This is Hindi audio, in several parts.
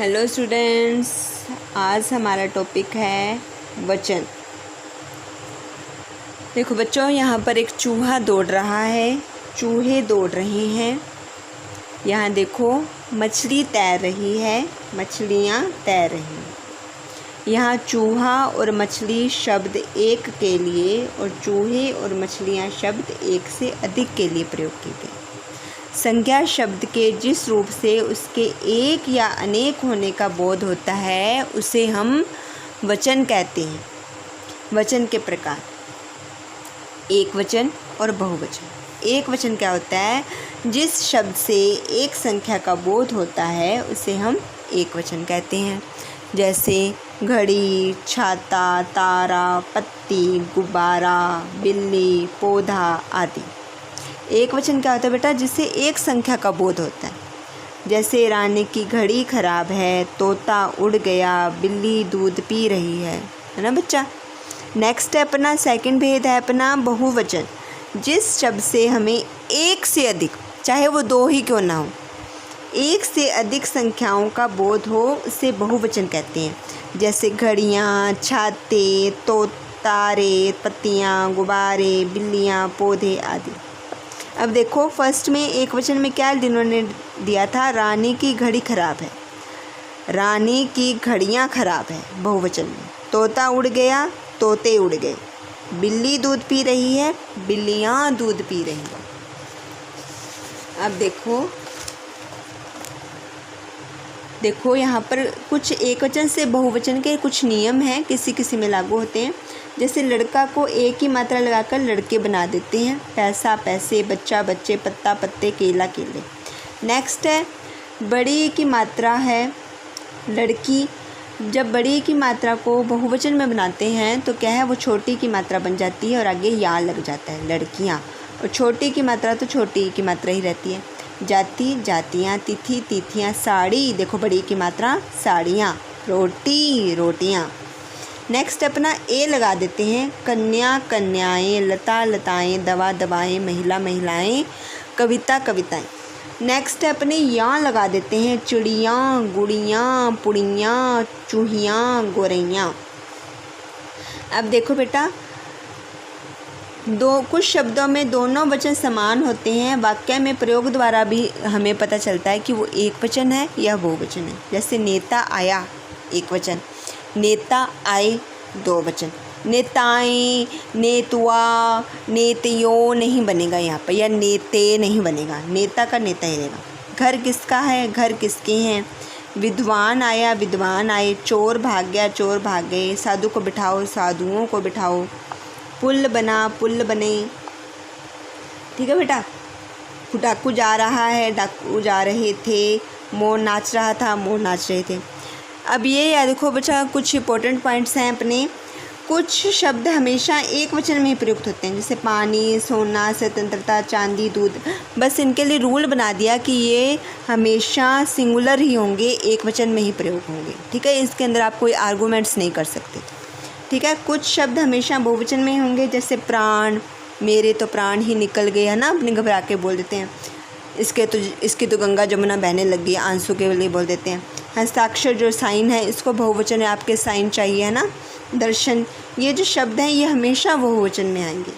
हेलो स्टूडेंट्स, आज हमारा टॉपिक है वचन। देखो बच्चों, यहाँ पर एक चूहा दौड़ रहा है, चूहे दौड़ रहे हैं। यहाँ देखो मछली तैर रही है, मछलियाँ तैर रही हैं। यहाँ चूहा और मछली शब्द एक के लिए और चूहे और मछलियाँ शब्द एक से अधिक के लिए प्रयोग किए गए। संज्ञा शब्द के जिस रूप से उसके एक या अनेक होने का बोध होता है उसे हम वचन कहते हैं। वचन के प्रकार: एक वचन और बहुवचन। एक वचन क्या होता है? जिस शब्द से एक संख्या का बोध होता है उसे हम एक वचन कहते हैं। जैसे घड़ी, छाता, तारा, पत्ती, गुब्बारा, बिल्ली, पौधा आदि। एक वचन क्या होता है बेटा? जिससे एक संख्या का बोध होता है। जैसे रानी की घड़ी खराब है, तोता उड़ गया, बिल्ली दूध पी रही है ना बच्चा। नेक्स्ट है अपना सेकंड भेद है अपना बहुवचन। जिस शब्द से हमें एक से अधिक, चाहे वो दो ही क्यों ना हो, एक से अधिक संख्याओं का बोध हो उसे बहुवचन कहते हैं। जैसे घड़ियाँ, छाते, तारे, पत्तियाँ, गुब्बारे, बिल्लियाँ, पौधे आदि। अब देखो फर्स्ट में एक वचन में क्या इन्होंने दिया था? रानी की घड़ी खराब है, रानी की घड़ियाँ खराब है बहुवचन में। तोता उड़ गया, तोते उड़ गए। बिल्ली दूध पी रही है, बिल्लियाँ दूध पी रही हैं। अब देखो यहाँ पर कुछ एक वचन से बहुवचन के कुछ नियम हैं, किसी किसी में लागू होते हैं। जैसे लड़का को एक ही मात्रा लगाकर लड़के बना देते हैं। पैसा पैसे, बच्चा बच्चे, पत्ता पत्ते, केला केले। नेक्स्ट है बड़ी की मात्रा है लड़की। जब बड़ी की मात्रा को बहुवचन में बनाते हैं तो क्या है, वो छोटी की मात्रा बन जाती है और आगे या लग जाता है, लड़कियाँ। और छोटी की मात्रा तो छोटी की मात्रा ही रहती है। जाति जातियाँ, तिथि तिथियाँ, साड़ी देखो बड़ी की मात्रा साड़ियाँ, रोटी रोटियाँ। नेक्स्ट अपना ए लगा देते हैं। कन्या कन्याएं, लता लताएं, दवा दवाएं, महिला महिलाएं, कविता कविताएं। नेक्स्ट अपने यहाँ लगा देते हैं। चिड़ियाँ, गुड़ियाँ, पुड़ियाँ, चूहियाँ, गोरैयाँ। अब देखो बेटा, कुछ शब्दों में दोनों वचन समान होते हैं। वाक्य में प्रयोग द्वारा भी हमें पता चलता है कि वो एक वचन है या बहुवचन है। जैसे नेता आया एक वचन, नेता आए दो वचन। नेताएं, नेतुआ, नेतियों नहीं बनेगा यहाँ पर, या नेते नहीं बनेगा, नेता का नेता ही रहेगा। घर किसका है, घर किसके हैं। विद्वान आया, विद्वान आए। चोर भाग गया, चोर भाग गए। साधु को बिठाओ, साधुओं को बिठाओ। पुल बना, पुल बने। ठीक है बेटा। डाकू जा रहा है, डाकू जा रहे थे। मोर नाच रहा था, मोर नाच रहे थे। अब ये याद रखो बच्चा, कुछ इंपॉर्टेंट पॉइंट्स हैं अपने। कुछ शब्द हमेशा एक वचन में ही प्रयुक्त होते हैं, जैसे पानी, सोना, स्वतंत्रता, चांदी, दूध। बस इनके लिए रूल बना दिया कि ये हमेशा सिंगुलर ही होंगे, एक वचन में ही प्रयोग होंगे। ठीक है, इसके अंदर आप कोई आर्गूमेंट्स नहीं कर सकते। ठीक है, कुछ शब्द हमेशा बहुवचन में ही होंगे, जैसे प्राण, मेरे तो प्राण ही निकल गए, है ना, अपने घबरा के बोल देते हैं। इसकी तो गंगा जमुना बहने लग गई, आंसू के लिए बोल देते हैं। हस्ताक्षर जो साइन है, इसको बहुवचन है, आपके साइन चाहिए, है ना। दर्शन, ये जो शब्द हैं ये हमेशा बहुवचन में आएंगे।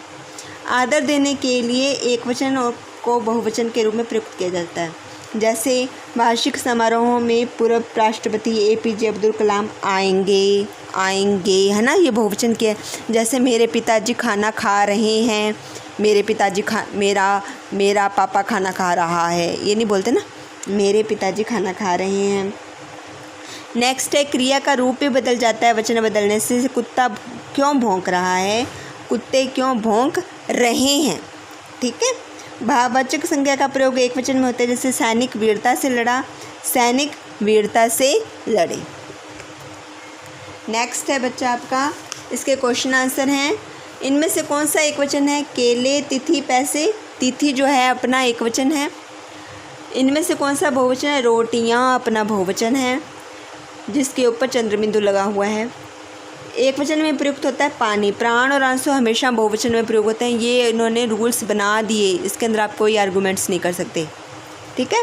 आदर देने के लिए एक वचन को बहुवचन के रूप में प्रयुक्त किया जाता है। जैसे वार्षिक समारोह में पूर्व राष्ट्रपति APJ अब्दुल कलाम आएंगे, है ना, ये बहुवचन के। जैसे मेरे पिताजी खाना खा रहे हैं, मेरे पिताजी मेरा पापा खाना खा रहा है, ये नहीं बोलते ना, मेरे पिताजी खाना खा रहे हैं। नेक्स्ट है क्रिया का रूप भी बदल जाता है वचन बदलने से। कुत्ता क्यों भौंक रहा है, कुत्ते क्यों भौंक रहे हैं। ठीक है, भाववाचक संज्ञा का प्रयोग एक वचन में होता है। जैसे सैनिक वीरता से लड़ा, सैनिक वीरता से लड़े। नेक्स्ट है बच्चा आपका, इसके क्वेश्चन आंसर हैं। इनमें से कौन सा एक वचन है? केले, तिथि, पैसे। तिथि जो है अपना एक वचन है। इनमें से कौन सा बहुवचन है? रोटियां अपना बहुवचन है, जिसके ऊपर चंद्रबिंदु लगा हुआ है। एक वचन में प्रयुक्त होता है पानी। प्राण और आंसू हमेशा बहुवचन में प्रयोग होते हैं। ये इन्होंने रूल्स बना दिए, इसके अंदर आप कोई आर्गूमेंट्स नहीं कर सकते। ठीक है,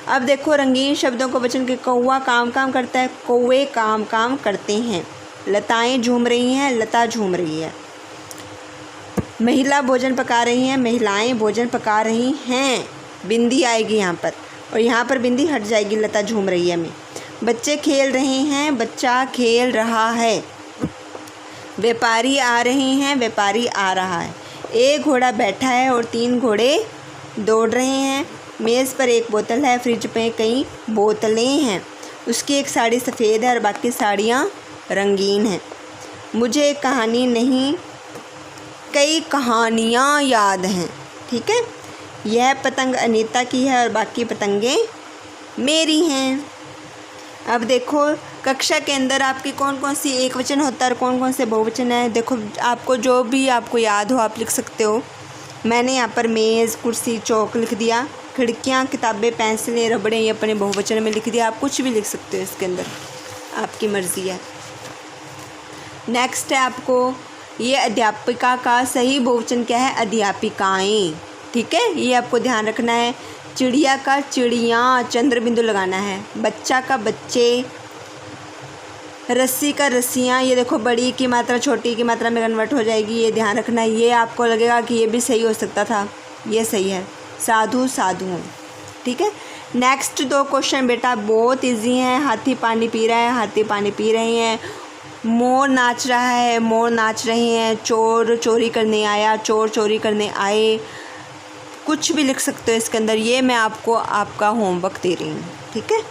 अब देखो रंगीन शब्दों को वचन के कौवा काम काम करता है, कौवे काम काम करते हैं। लताएं झूम रही हैं, लता झूम रही है। महिला भोजन पका रही हैं, महिलाएं भोजन पका रही हैं। बिंदी आएगी यहाँ पर और यहाँ पर बिंदी हट जाएगी, लता झूम रही है में। बच्चे खेल रहे हैं, बच्चा खेल रहा है। व्यापारी आ रहे हैं, व्यापारी आ रहा है। एक घोड़ा बैठा है और 3 घोड़े दौड़ रहे हैं। मेज़ पर एक बोतल है, फ्रिज पे कई बोतलें हैं। उसकी एक साड़ी सफ़ेद है और बाकी साड़ियाँ रंगीन हैं। मुझे एक कहानी नहीं, कई कहानियाँ याद हैं। ठीक है, यह पतंग अनीता की है और बाकी पतंगें मेरी हैं। अब देखो कक्षा के अंदर आपकी कौन कौन सी एक वचन होता है और कौन कौन से बहुवचन है। देखो आपको जो भी आपको याद हो आप लिख सकते हो। मैंने यहाँ पर मेज़, कुर्सी, चौक लिख दिया। खिड़कियाँ, किताबें, पेंसिलें, रबड़ें ये अपने बहुवचन में लिख दिया। आप कुछ भी लिख सकते हो इसके अंदर, आपकी मर्ज़ी है। नेक्स्ट है आपको ये अध्यापिका का सही बहुवचन क्या है, अध्यापिकाएँ। ठीक है, ये आपको ध्यान रखना है। चिड़िया का चिड़ियाँ, चंद्र बिंदु लगाना है। बच्चा का बच्चे, रस्सी का रस्सियाँ। ये देखो बड़ी की मात्रा छोटी की मात्रा में कन्वर्ट हो जाएगी, ये ध्यान रखना है। ये आपको लगेगा कि ये भी सही हो सकता था, ये सही है। साधु साधुओं। ठीक है, नेक्स्ट 2 क्वेश्चन बेटा बहुत इजी हैं। हाथी पानी पी रहा है, हाथी पानी पी रहे हैं। मोर नाच रहा है, मोर नाच रहे हैं। चोर चोरी करने आया, चोर चोरी करने आए। कुछ भी लिख सकते हो इसके अंदर, ये मैं आपको आपका होमवर्क दे रही हूँ। ठीक है,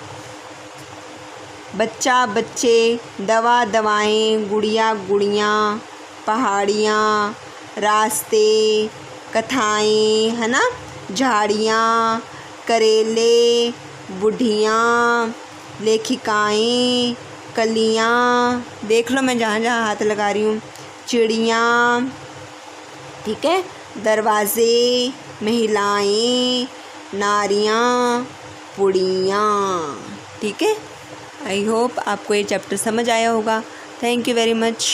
बच्चा बच्चे, दवा दवाएं, गुड़िया गुड़ियाँ, पहाड़ियाँ, रास्ते, कथाएं, है ना, झाड़ियाँ, करेले, बुढ़ियाँ, लेखिकाएं, कलियाँ। देख लो मैं जहाँ जहाँ हाथ लगा रही हूँ। चिड़ियाँ। ठीक है, दरवाजे, महिलाएं, नारियाँ, पुड़ियाँ। ठीक है, आई होप आपको ये चैप्टर समझ आया होगा। Thank you very much.